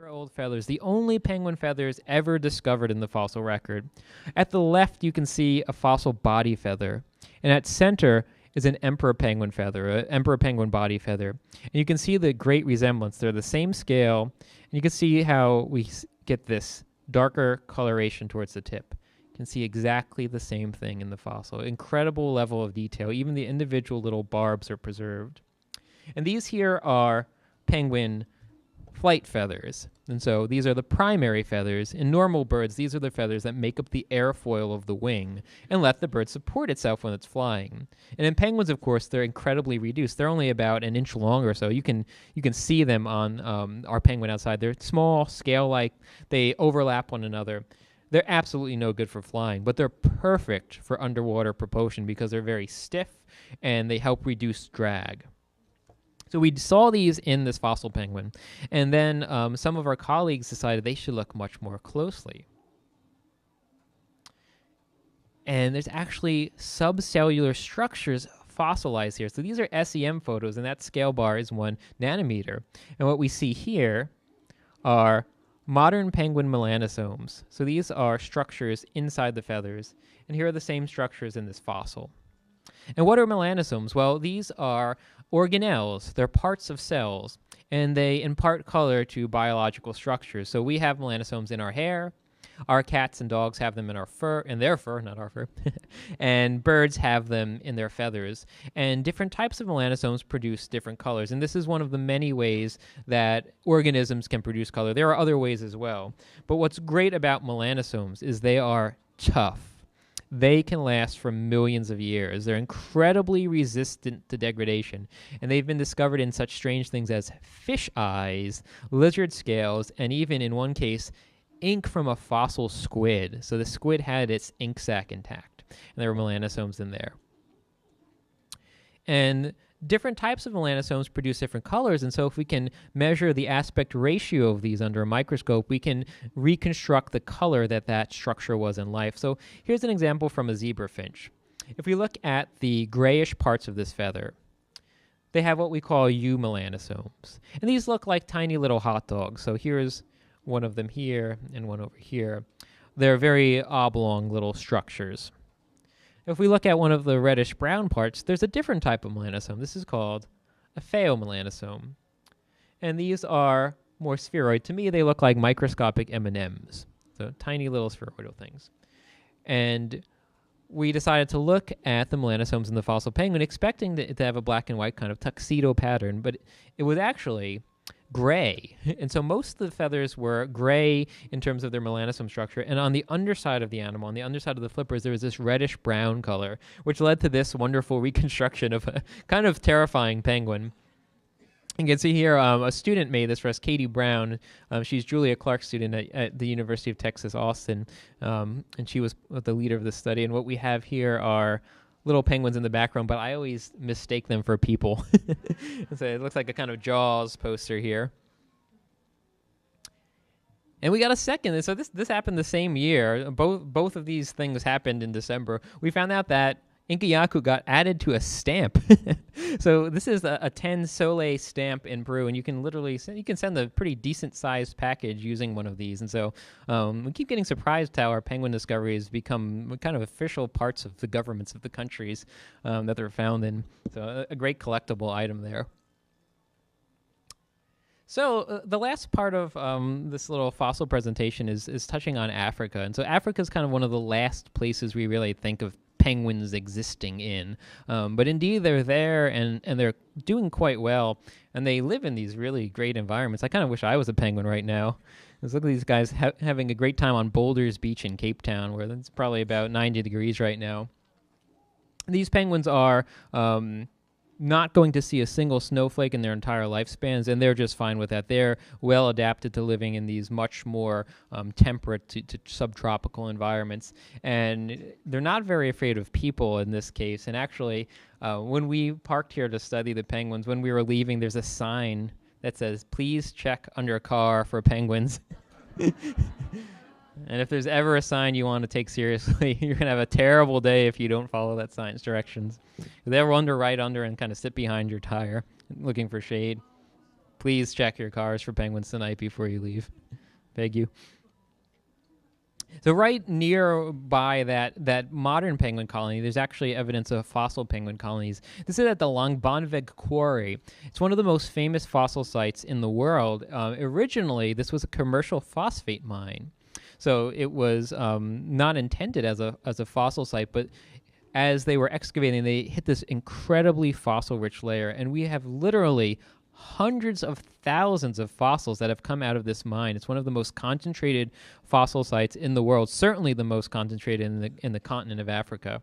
old feathers, the only penguin feathers ever discovered in the fossil record. At the left, you can see a fossil body feather, and at center is an emperor penguin feather, an emperor penguin body feather. And you can see the great resemblance. They're the same scale, and you can see how we get this darker coloration towards the tip. You can see exactly the same thing in the fossil. Incredible level of detail. Even the individual little barbs are preserved. And these here are penguin flight feathers. And so these are the primary feathers. In normal birds, these are the feathers that make up the airfoil of the wing and let the bird support itself when it's flying. And in penguins, of course, they're incredibly reduced. They're only about an inch long or so. You can see them on our penguin outside. They're small, scale-like. They overlap one another. They're absolutely no good for flying, but they're perfect for underwater propulsion because they're very stiff and they help reduce drag. So we saw these in this fossil penguin, and then some of our colleagues decided they should look much more closely. And there's actually subcellular structures fossilized here. So these are SEM photos, and that scale bar is 1 nanometer. And what we see here are modern penguin melanosomes. So these are structures inside the feathers, and here are the same structures in this fossil. And what are melanosomes? Well, these are organelles. They're parts of cells, and they impart color to biological structures. So we have melanosomes in our hair. Our cats and dogs have them in their fur, not our fur. And birds have them in their feathers. And different types of melanosomes produce different colors. And this is one of the many ways that organisms can produce color. There are other ways as well. But what's great about melanosomes is they are tough. They can last for millions of years. They're incredibly resistant to degradation, and they've been discovered in such strange things as fish eyes, lizard scales, and even in one case, ink from a fossil squid. So the squid had its ink sac intact, and there were melanosomes in there. And different types of melanosomes produce different colors, and so if we can measure the aspect ratio of these under a microscope, we can reconstruct the color that structure was in life. So here's an example from a zebra finch. If we look at the grayish parts of this feather, they have what we call eumelanosomes. And these look like tiny little hot dogs. So here's one of them here and one over here. They're very oblong little structures. If we look at one of the reddish-brown parts, there's a different type of melanosome. This is called a phaeomelanosome. And these are more spheroid. To me, they look like microscopic M&Ms, so tiny little spheroidal things. And we decided to look at the melanosomes in the fossil penguin, expecting it to have a black and white kind of tuxedo pattern, but it was actually gray. And so most of the feathers were gray in terms of their melanosome structure. And on the underside of the animal, on the underside of the flippers, there was this reddish brown color, which led to this wonderful reconstruction of a kind of terrifying penguin. You can see here a student made this for us, Katie Brown. She's Julia Clark's student at the University of Texas, Austin. And she was the leader of this study. And what we have here are little penguins in the background, but I always mistake them for people. So it looks like a kind of Jaws poster here. And we got a second. So this happened the same year. Both of these things happened in December. We found out that Inkayaku got added to a stamp. So this is a 10 Sole stamp in Peru, and you can send a pretty decent sized package using one of these. And so we keep getting surprised how our penguin discoveries become kind of official parts of the governments of the countries that they're found in. So a great collectible item there. So the last part of this little fossil presentation is touching on Africa. And so Africa is kind of one of the last places we really think of penguins existing in. But indeed, they're there, and they're doing quite well. And they live in these really great environments. I kind of wish I was a penguin right now. Let's look at these guys having a great time on Boulders Beach in Cape Town, where it's probably about 90 degrees right now. These penguins are not going to see a single snowflake in their entire lifespans, and they're just fine with that. They're well adapted to living in these much more temperate to subtropical environments, and they're not very afraid of people in this case. And actually, when we parked here to study the penguins, when we were leaving, there's a sign that says, "Please check under car for penguins." And if there's ever a sign you want to take seriously, you're going to have a terrible day if you don't follow that sign's directions. They'll wander right under and kind of sit behind your tire looking for shade. Please check your cars for penguins tonight before you leave. Beg you. So right nearby that modern penguin colony, there's actually evidence of fossil penguin colonies. This is at the Langbonveg Quarry. It's one of the most famous fossil sites in the world. Originally, this was a commercial phosphate mine. So it was not intended as a fossil site, but as they were excavating, they hit this incredibly fossil-rich layer, and we have literally hundreds of thousands of fossils that have come out of this mine. It's one of the most concentrated fossil sites in the world, certainly the most concentrated in the continent of Africa.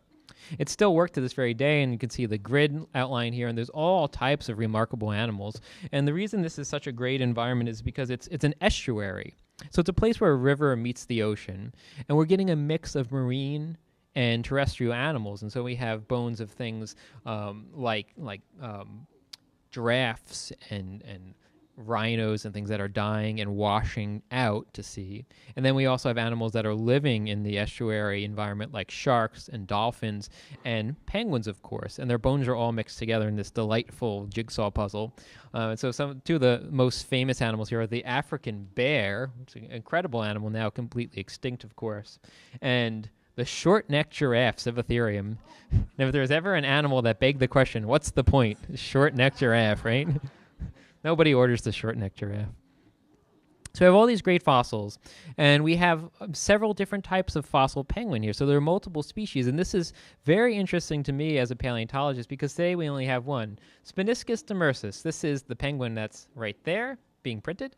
It still works to this very day, and you can see the grid outline here, and there's all types of remarkable animals. And the reason this is such a great environment is because it's an estuary. So it's a place where a river meets the ocean, and we're getting a mix of marine and terrestrial animals. And so we have bones of things like giraffes and rhinos and things that are dying and washing out to sea. And then we also have animals that are living in the estuary environment, like sharks and dolphins and penguins, of course. And their bones are all mixed together in this delightful jigsaw puzzle. So two of the most famous animals here are the African bear, which is an incredible animal now completely extinct, of course, and the short-necked giraffe, Cibotherium. Now, if there's ever an animal that begged the question, what's the point? Short-necked giraffe, right? Nobody orders the short-necked giraffe. So we have all these great fossils, and we have several different types of fossil penguin here. So there are multiple species, and this is very interesting to me as a paleontologist because today we only have one. Spiniscus demersus. This is the penguin that's right there being printed.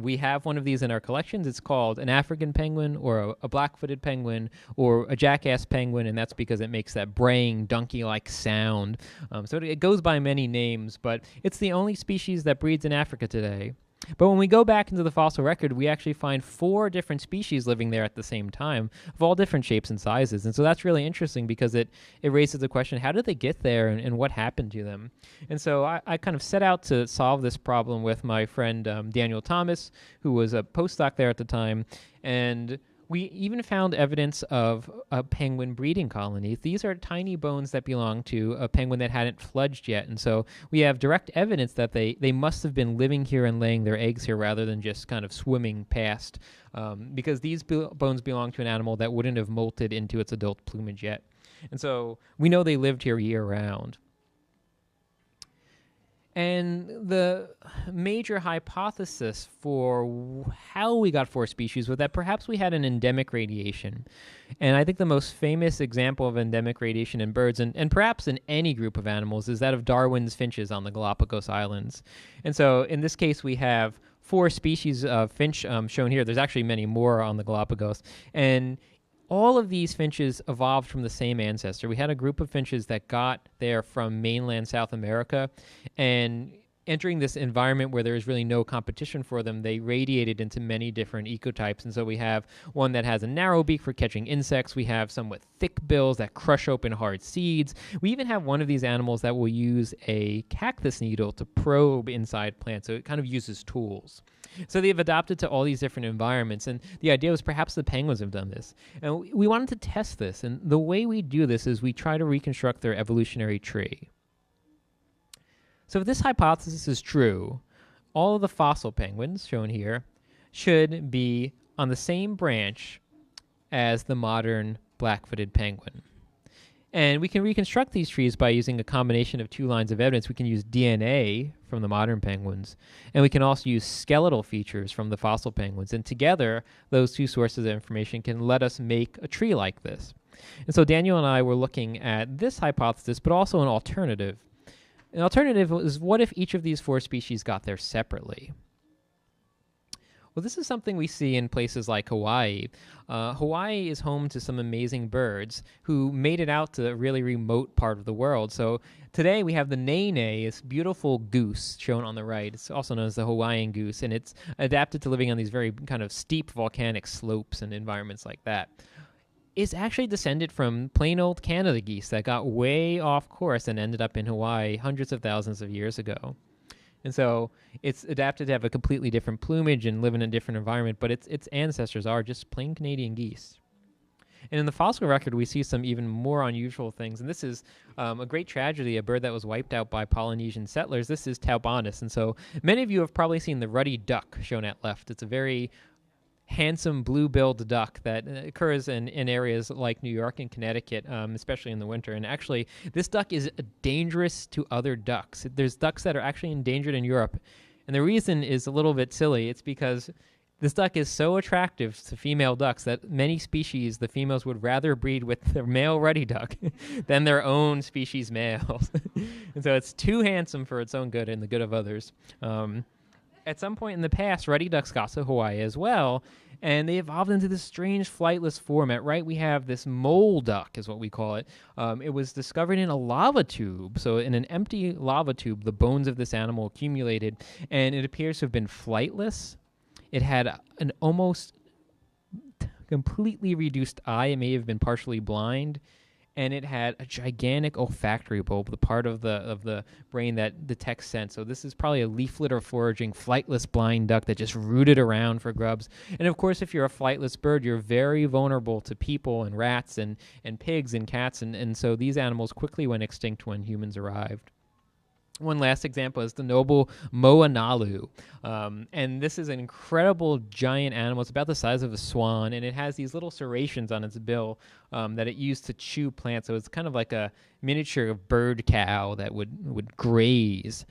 We have one of these in our collections. It's called an African penguin or a black-footed penguin or a jackass penguin, and that's because it makes that braying, donkey-like sound. So it goes by many names, but it's the only species that breeds in Africa today. But when we go back into the fossil record, we actually find 4 different species living there at the same time of all different shapes and sizes. And so that's really interesting because it raises the question, how did they get there and what happened to them? And so I kind of set out to solve this problem with my friend Daniel Thomas, who was a postdoc there at the time. And we even found evidence of a penguin breeding colony. These are tiny bones that belong to a penguin that hadn't fledged yet. And so we have direct evidence that they must have been living here and laying their eggs here rather than just kind of swimming past, because these bones belong to an animal that wouldn't have molted into its adult plumage yet. And so we know they lived here year-round. And the major hypothesis for how we got 4 species was that perhaps we had an endemic radiation. And I think the most famous example of endemic radiation in birds, and perhaps in any group of animals, is that of Darwin's finches on the Galapagos Islands. And so in this case, we have 4 species of finch shown here. There's actually many more on the Galapagos. And all of these finches evolved from the same ancestor. We had a group of finches that got there from mainland South America, and entering this environment where there is really no competition for them, they radiated into many different ecotypes. And so we have one that has a narrow beak for catching insects. We have some with thick bills that crush open hard seeds. We even have one of these animals that will use a cactus needle to probe inside plants. So it kind of uses tools. So they've adapted to all these different environments, and the idea was perhaps the penguins have done this. And we wanted to test this, and the way we do this is we try to reconstruct their evolutionary tree. So if this hypothesis is true, all of the fossil penguins shown here should be on the same branch as the modern black-footed penguin. And we can reconstruct these trees by using a combination of 2 lines of evidence. We can use DNA from the modern penguins, and we can also use skeletal features from the fossil penguins. And together, those 2 sources of information can let us make a tree like this. And so Daniel and I were looking at this hypothesis, but also an alternative. An alternative is, what if each of these 4 species got there separately? Well, this is something we see in places like Hawaii. Hawaii is home to some amazing birds who made it out to a really remote part of the world. So today we have the nene, this beautiful goose shown on the right. It's also known as the Hawaiian goose, and it's adapted to living on these very kind of steep volcanic slopes and environments like that. It's actually descended from plain old Canada geese that got way off course and ended up in Hawaii hundreds of thousands of years ago. And so it's adapted to have a completely different plumage and live in a different environment, but its ancestors are just plain Canadian geese. And in the fossil record, we see some even more unusual things. And this is a great tragedy, a bird that was wiped out by Polynesian settlers. This is Taubonus. And so many of you have probably seen the Ruddy Duck shown at left. It's a very handsome blue-billed duck that occurs in areas like New York and Connecticut, especially in the winter. And actually, this duck is dangerous to other ducks. There's ducks that are actually endangered in Europe. And the reason is a little bit silly. It's because this duck is so attractive to female ducks that many species, the females would rather breed with their male ruddy duck than their own species males. And so it's too handsome for its own good and the good of others. At some point in the past, ruddy ducks got to Hawaii as well, and they evolved into this strange flightless form. At right, we have this mole duck, is what we call it. It was discovered in a lava tube. So in an empty lava tube, the bones of this animal accumulated, and it appears to have been flightless. It had an almost completely reduced eye. It may have been partially blind. And it had a gigantic olfactory bulb, the part of the brain that detects scent. So this is probably a leaflet or foraging flightless blind duck that just rooted around for grubs. And of course, if you're a flightless bird, you're very vulnerable to people and rats and pigs and cats. And so these animals quickly went extinct when humans arrived. One last example is the noble moanalu. And this is an incredible giant animal. It's about the size of a swan, and it has these little serrations on its bill that it used to chew plants. So it's kind of like a miniature bird cow that would graze.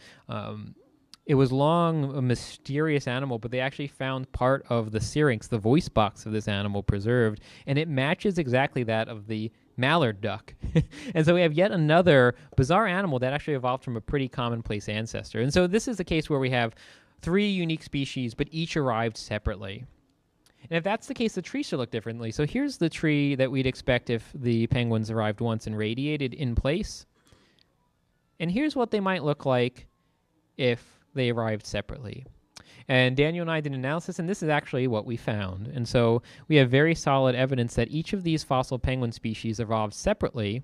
It was long a mysterious animal, but they actually found part of the syrinx, the voice box of this animal, preserved, and it matches exactly that of the mallard duck. And so we have yet another bizarre animal that actually evolved from a pretty commonplace ancestor. And so this is the case where we have 3 unique species, but each arrived separately. And if that's the case, the tree should look differently. So here's the tree that we'd expect if the penguins arrived once and radiated in place. And here's what they might look like if they arrived separately. And Daniel and I did an analysis, and this is actually what we found. And so we have very solid evidence that each of these fossil penguin species evolved separately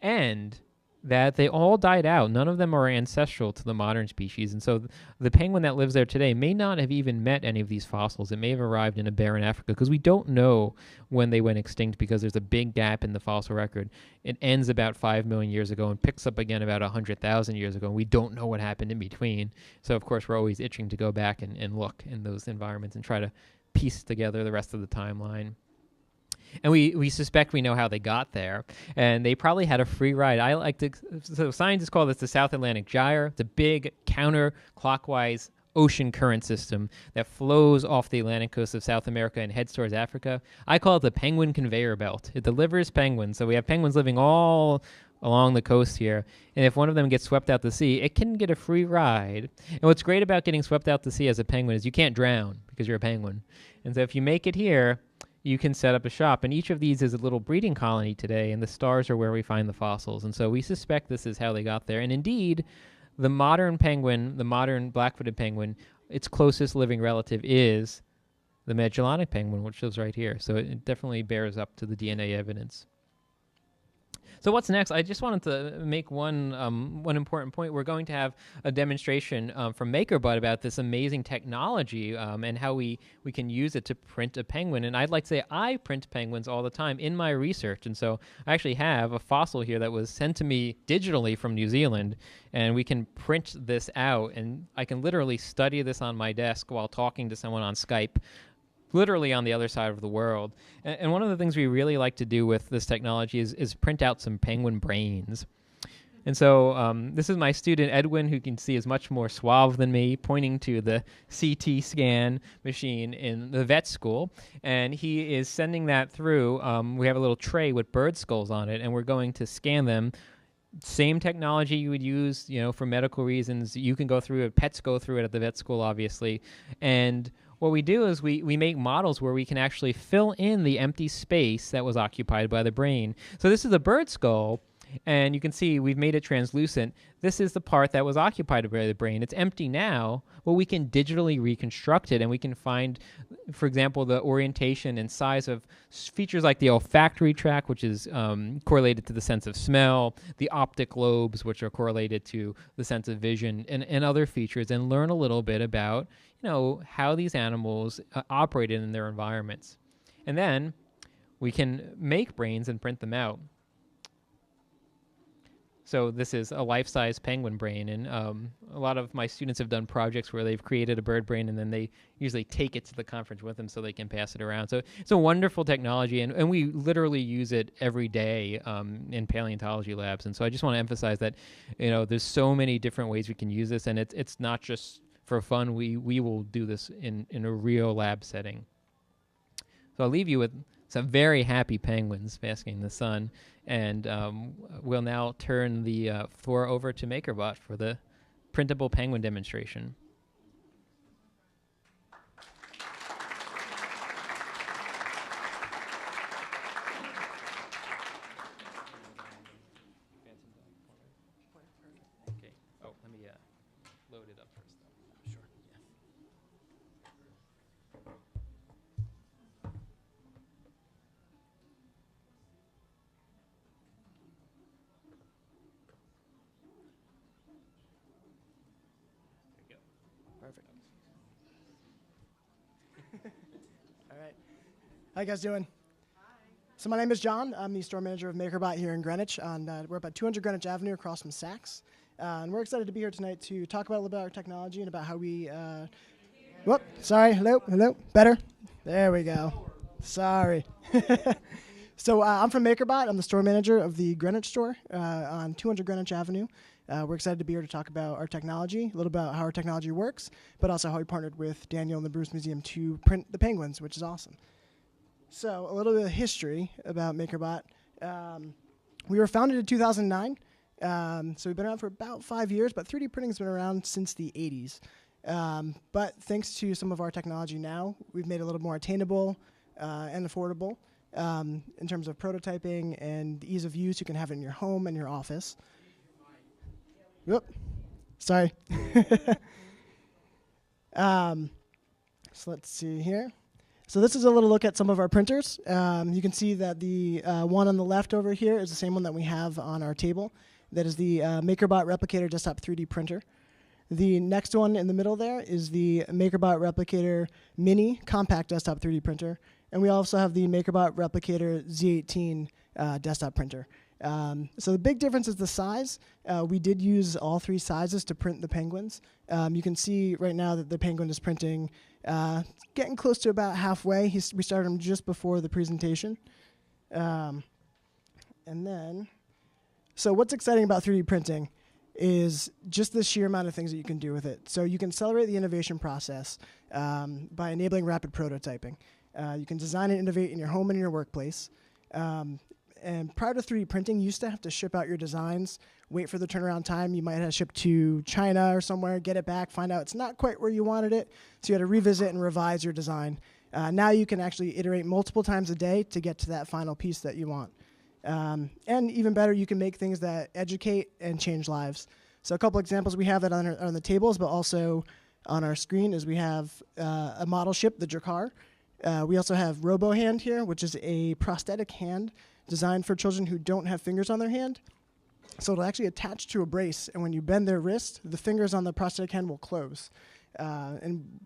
and that they all died out. None of them are ancestral to the modern species. And so the penguin that lives there today may not have even met any of these fossils. It may have arrived in a barren Africa because we don't know when they went extinct because there's a big gap in the fossil record. It ends about 5 million years ago and picks up again about 100,000 years ago. And we don't know what happened in between. So, of course, we're always itching to go back and look in those environments and try to piece together the rest of the timeline. And we suspect we know how they got there. And they probably had a free ride. So scientists call this the South Atlantic Gyre. It's a big counterclockwise ocean current system that flows off the Atlantic coast of South America and heads towards Africa. I call it the penguin conveyor belt. It delivers penguins. So we have penguins living all along the coast here. And if one of them gets swept out to sea, it can get a free ride. And what's great about getting swept out to sea as a penguin is you can't drown because you're a penguin. And so if you make it here, you can set up a shop. And each of these is a little breeding colony today, and the stars are where we find the fossils. And so we suspect this is how they got there. And indeed, the modern penguin, the modern black-footed penguin, its closest living relative is the Magellanic penguin, which is right here. So it definitely bears up to the DNA evidence. So what's next? I just wanted to make one important point. We're going to have a demonstration from MakerBot about this amazing technology and how we can use it to print a penguin. And I'd like to say I print penguins all the time in my research. And so I actually have a fossil here that was sent to me digitally from New Zealand. And we can print this out. And I can literally study this on my desk while talking to someone on Skype, literally on the other side of the world. And one of the things we really like to do with this technology is print out some penguin brains. And so this is my student, Edwin, who can see is much more suave than me, pointing to the CT scan machine in the vet school. And he is sending that through. We have a little tray with bird skulls on it, and we're going to scan them. Same technology you would use, for medical reasons. You can go through it. Pets go through it at the vet school, obviously. And what we do is we make models where we can actually fill in the empty space that was occupied by the brain. So this is a bird skull, and you can see we've made it translucent. This is the part that was occupied by the brain. It's empty now, but we can digitally reconstruct it, and we can find, for example, the orientation and size of features like the olfactory tract, which is correlated to the sense of smell, the optic lobes, which are correlated to the sense of vision, and other features, and learn a little bit about how these animals operated in their environments. And then we can make brains and print them out. So this is a life-size penguin brain, and a lot of my students have done projects where they've created a bird brain, and then they usually take it to the conference with them so they can pass it around. So it's a wonderful technology, and we literally use it every day in paleontology labs. And so I just want to emphasize that, there's so many different ways we can use this, and it's not just for fun. We will do this in a real lab setting. So I'll leave you with some very happy penguins basking in the sun. And we'll now turn the floor over to MakerBot for the printable penguin demonstration. Okay. Oh, let me load it up first. Sure. Yeah. Perfect. All right. How you guys doing? Hi. So my name is John. I'm the store manager of MakerBot here in Greenwich. We're about 200 Greenwich Avenue across from Saks. And we're excited to be here tonight to talk about a little bit about our technology and about how we... whoop, sorry. Hello. Better? There we go. Sorry. So I'm from MakerBot. I'm the store manager of the Greenwich store on 200 Greenwich Avenue. We're excited to be here to talk about our technology, a little about how our technology works, but also how we partnered with Daniel and the Bruce Museum to print the penguins, which is awesome. So a little bit of history about MakerBot. We were founded in 2009, so we've been around for about 5 years, but 3D printing has been around since the 80s. But thanks to some of our technology now, we've made it a little more attainable and affordable in terms of prototyping and the ease of use. You can have it in your home and your office. Whoop. Sorry. So let's see here. So this is a little look at some of our printers. You can see that the one on the left over here is the same one that we have on our table. That is the MakerBot Replicator Desktop 3D printer. The next one in the middle there is the MakerBot Replicator Mini Compact Desktop 3D printer. And we also have the MakerBot Replicator Z18 desktop printer. So the big difference is the size. We did use all three sizes to print the penguins. You can see right now that the penguin is printing, getting close to about halfway. We started him just before the presentation. And then, so what's exciting about 3D printing is just the sheer amount of things that you can do with it. So you can accelerate the innovation process by enabling rapid prototyping. You can design and innovate in your home and in your workplace. And prior to 3D printing, you used to have to ship out your designs, wait for the turnaround time. You might have shipped to China or somewhere, get it back, find out it's not quite where you wanted it. So you had to revisit and revise your design. Now you can actually iterate multiple times a day to get to that final piece that you want. And even better, you can make things that educate and change lives. So a couple examples we have that on the tables, but also on our screen is we have a model ship, the Drakkar. We also have Robohand here, which is a prosthetic hand designed for children who don't have fingers on their hand. So it'll actually attach to a brace, and when you bend their wrist, the fingers on the prosthetic hand will close. And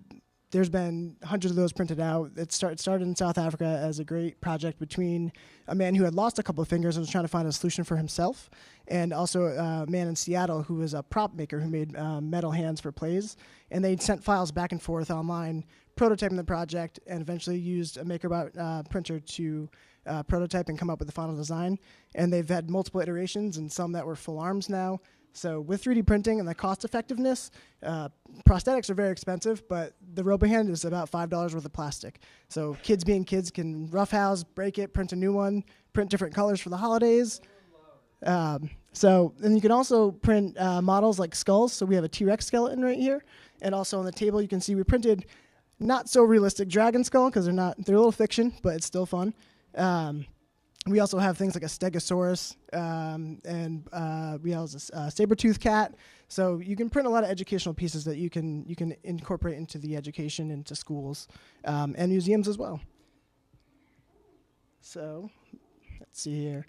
there's been hundreds of those printed out. It started in South Africa as a great project between a man who had lost a couple of fingers and was trying to find a solution for himself, and also a man in Seattle who was a prop maker who made metal hands for plays. And they sent files back and forth online, prototyping the project, and eventually used a MakerBot printer to prototype and come up with the final design. And they've had multiple iterations and some that were full arms now. So with 3D printing and the cost effectiveness, prosthetics are very expensive, but the Robohand is about $5 worth of plastic. So kids being kids can roughhouse, break it, print a new one, print different colors for the holidays. And you can also print models like skulls. So we have a T-Rex skeleton right here. And also on the table you can see we printed not so realistic dragon skull because they're a little fiction, but it's still fun. We also have things like a Stegosaurus, and we have a saber-toothed cat. So you can print a lot of educational pieces that you can incorporate into the education, into schools, and museums as well. So let's see here.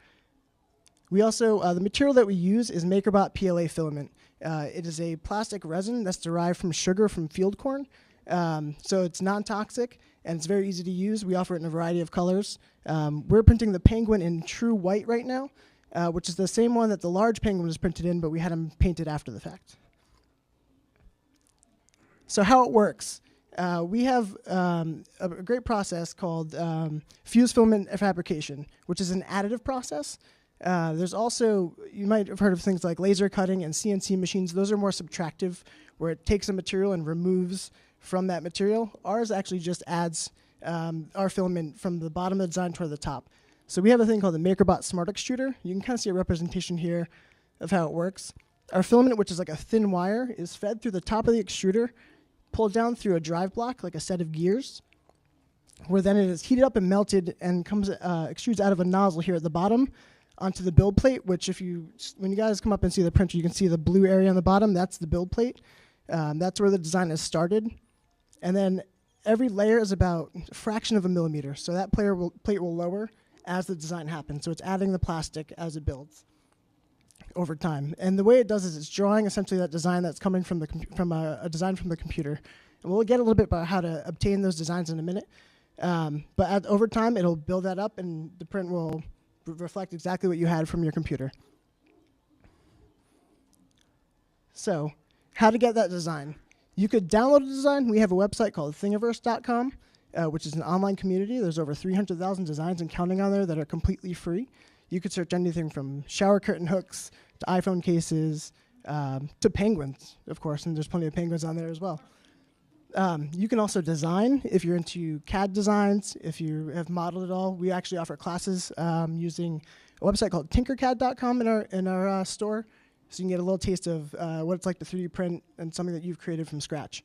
We also, the material that we use is MakerBot PLA Filament. It is a plastic resin that's derived from sugar from field corn. So it's non-toxic, and it's very easy to use. We offer it in a variety of colors. We're printing the penguin in true white right now, which is the same one that the large penguin was printed in, but we had him painted after the fact. So how it works. We have a great process called fused filament fabrication, which is an additive process. There's also, you might have heard of things like laser cutting and CNC machines. Those are more subtractive, where it takes a material and removes from that material. Ours actually just adds our filament from the bottom of the design toward the top. So we have a thing called the MakerBot Smart Extruder. You can kind of see a representation here of how it works. Our filament, which is like a thin wire, is fed through the top of the extruder, pulled down through a drive block, like a set of gears, where then it is heated up and melted and comes extrudes out of a nozzle here at the bottom onto the build plate, which when you guys come up and see the printer, you can see the blue area on the bottom. That's the build plate. That's where the design is started. And then every layer is about a fraction of a millimeter. So that plate will lower as the design happens. So it's adding the plastic as it builds over time. And the way it does is it's drawing essentially that design that's coming from a design from the computer. And we'll get a little bit about how to obtain those designs in a minute. But over time, it'll build that up, and the print will reflect exactly what you had from your computer. So how to get that design. You could download a design. We have a website called thingiverse.com, which is an online community. There's over 300,000 designs and counting on there that are completely free. You could search anything from shower curtain hooks to iPhone cases to penguins, of course, and there's plenty of penguins on there as well. You can also design if you're into CAD designs, if you have modeled it all. We actually offer classes using a website called tinkercad.com in our store, so you can get a little taste of what it's like to 3D print and something that you've created from scratch.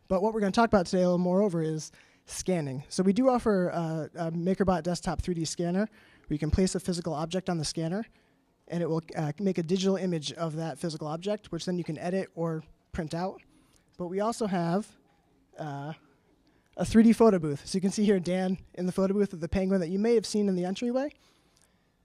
But what we're going to talk about today a little moreover is scanning. So we do offer a MakerBot desktop 3D scanner where you can place a physical object on the scanner, and it will make a digital image of that physical object, which then you can edit or print out. But we also have a 3D photo booth. So you can see here Dan in the photo booth of the penguin that you may have seen in the entryway.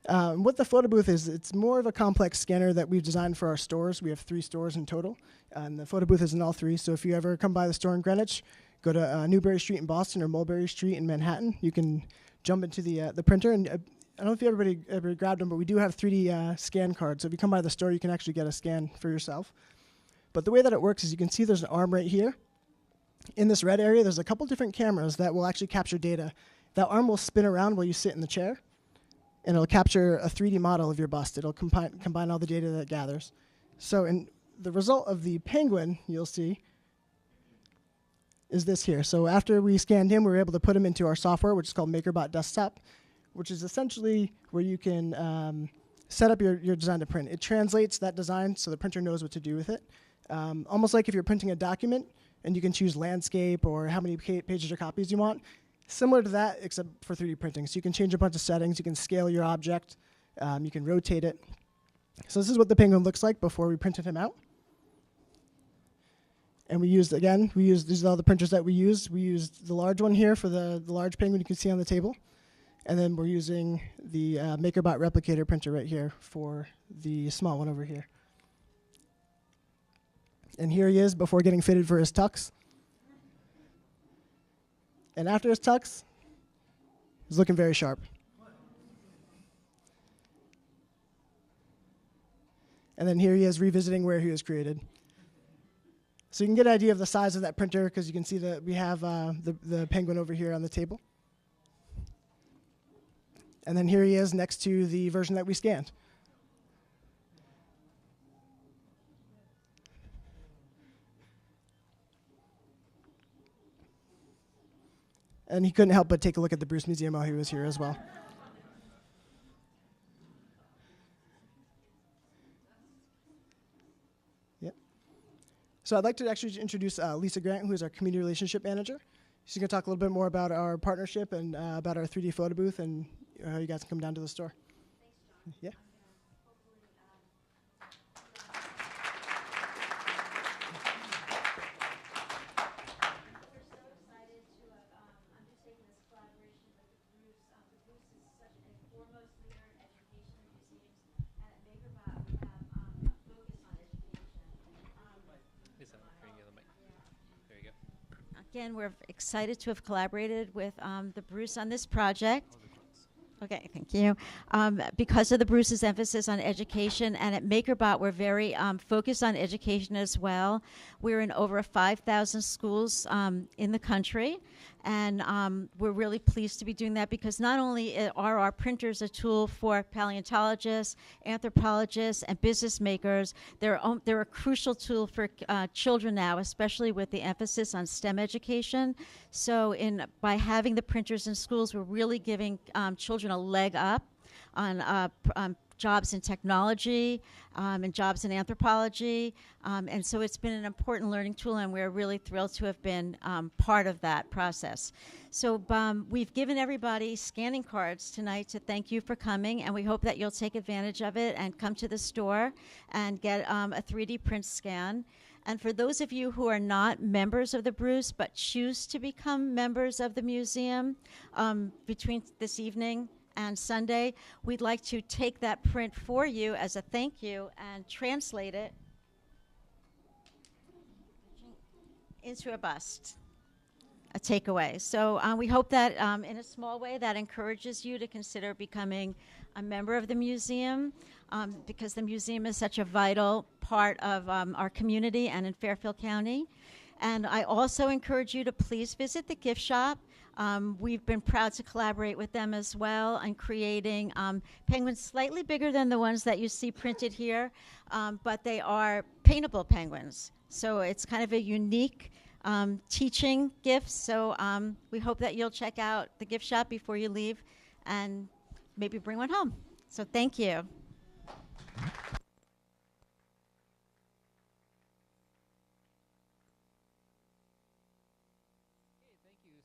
What the photo booth is, it's more of a complex scanner that we've designed for our stores. We have 3 stores in total, and the photo booth is in all 3. So if you ever come by the store in Greenwich, go to Newbury Street in Boston or Mulberry Street in Manhattan, you can jump into the printer. And I don't know if everybody ever grabbed them, but we do have 3D scan cards. So if you come by the store, you can actually get a scan for yourself. But the way that it works is you can see there's an arm right here. In this red area, there's a couple different cameras that will actually capture data. That arm will spin around while you sit in the chair, and it'll capture a 3D model of your bust. It'll combine all the data that it gathers. So in the result of the penguin, you'll see, is this here. So after we scanned him, we were able to put him into our software, which is called MakerBot Desktop, which is essentially where you can set up your design to print. It translates that design so the printer knows what to do with it. Almost like if you're printing a document and you can choose landscape or how many pages or copies you want. Similar to that, except for 3D printing. So you can change a bunch of settings. You can scale your object. You can rotate it. So this is what the penguin looks like before we printed him out. And these are all the printers that we used. We used the large one here for the large penguin you can see on the table. And then we're using the MakerBot replicator printer right here for the small one over here. And here he is before getting fitted for his tux. And after his tux, he's looking very sharp. And then here he is revisiting where he was created. So you can get an idea of the size of that printer because you can see that we have the penguin over here on the table. And then here he is next to the version that we scanned. And he couldn't help but take a look at the Bruce Museum while he was here as well. Yep. So I'd like to actually introduce Lisa Grant, who is our community relationship manager. She's going to talk a little bit more about our partnership and about our 3D photo booth and how you guys can come down to the store. Thanks, John. Yeah. Again, we're excited to have collaborated with the Bruce on this project. Okay, thank you. Because of the Bruce's emphasis on education, and at MakerBot, we're very focused on education as well. We're in over 5,000 schools in the country, and we're really pleased to be doing that because not only are our printers a tool for paleontologists, anthropologists, and business makers, they're a crucial tool for children now, especially with the emphasis on STEM education. So by having the printers in schools, we're really giving children a leg up on jobs in technology and jobs in anthropology. And so it's been an important learning tool, and we're really thrilled to have been part of that process. So we've given everybody scanning cards tonight to thank you for coming, and we hope that you'll take advantage of it and come to the store and get a 3D print scan. And for those of you who are not members of the Bruce but choose to become members of the museum between this evening and Sunday, we'd like to take that print for you as a thank you and translate it into a bust, a takeaway. So we hope that in a small way that encourages you to consider becoming a member of the museum because the museum is such a vital part of our community and in Fairfield County. And I also encourage you to please visit the gift shop. We've been proud to collaborate with them as well on creating penguins slightly bigger than the ones that you see printed here, but they are paintable penguins. So it's kind of a unique teaching gift. So we hope that you'll check out the gift shop before you leave and maybe bring one home. So thank you.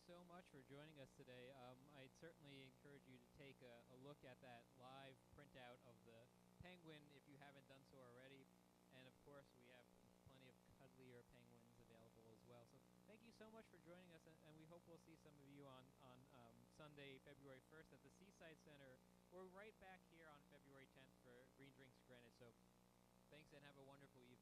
So much for joining us today. I'd certainly encourage you to take a look at that live printout of the penguin if you haven't done so already. And of course, we have plenty of cuddlier penguins available as well. So thank you so much for joining us, and we hope we'll see some of you on Sunday, February 1st at the Seaside Center, or right back here on February 10th for Green Drinks Greenwich. So thanks and have a wonderful evening.